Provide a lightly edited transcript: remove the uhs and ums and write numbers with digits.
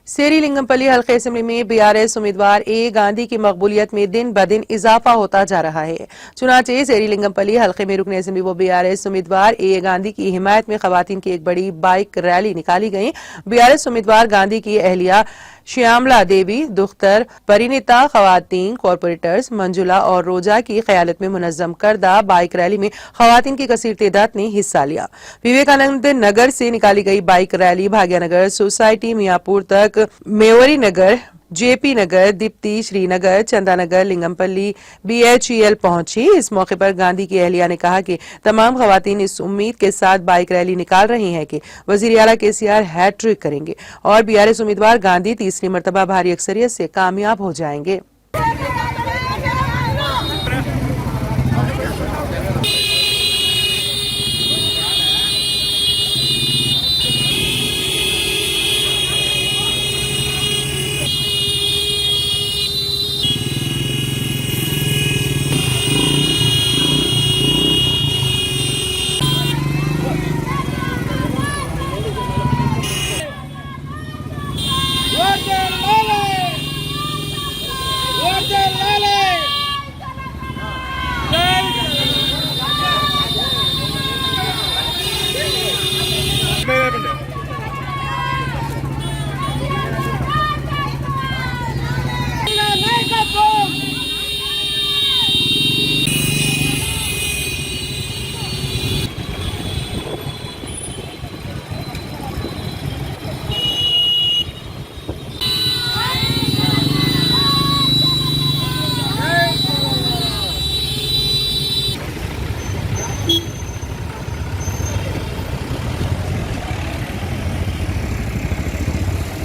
सेरीलिंगमपल्ली हल्के असेंबली में बीआरएस उम्मीदवार ए गांधी की मकबूलियत में दिन ब दिन इजाफा होता जा रहा है। चुनाचे सेरीलिंगमपल्ली हल्के में रुकन असेंबली व बीआरएस उम्मीदवार ए गांधी की हिमायत में खवातीन की एक बड़ी बाइक रैली निकाली गई। बीआरएस उम्मीदवार गांधी की अहलिया श्यामला देवी, दुख्तर परिणीता, खवातीन कॉरपोरेटर्स मंजुला और रोजा की क़यादत में मुनज़्ज़म करदा बाइक रैली में खवातीन की कसीर तादाद ने हिस्सा लिया। विवेकानंद नगर से निकाली गई bike rally Bhagyanagar society, Miyapur तक, मेवरी नगर, जेपी नगर, दीप्ति, श्रीनगर, चंदानगर, लिंगमपल्ली, बीएचईएल पहुंची। इस मौके पर गांधी की अहलिया ने कहा कि तमाम खवातीन इस उम्मीद के साथ बाइक रैली निकाल रही हैं कि वजीर आला केसीआर हैट्रिक करेंगे और बीआरएस उम्मीदवार गांधी तीसरी मरतबा भारी अक्सरियत से कामयाब हो जाएंगे।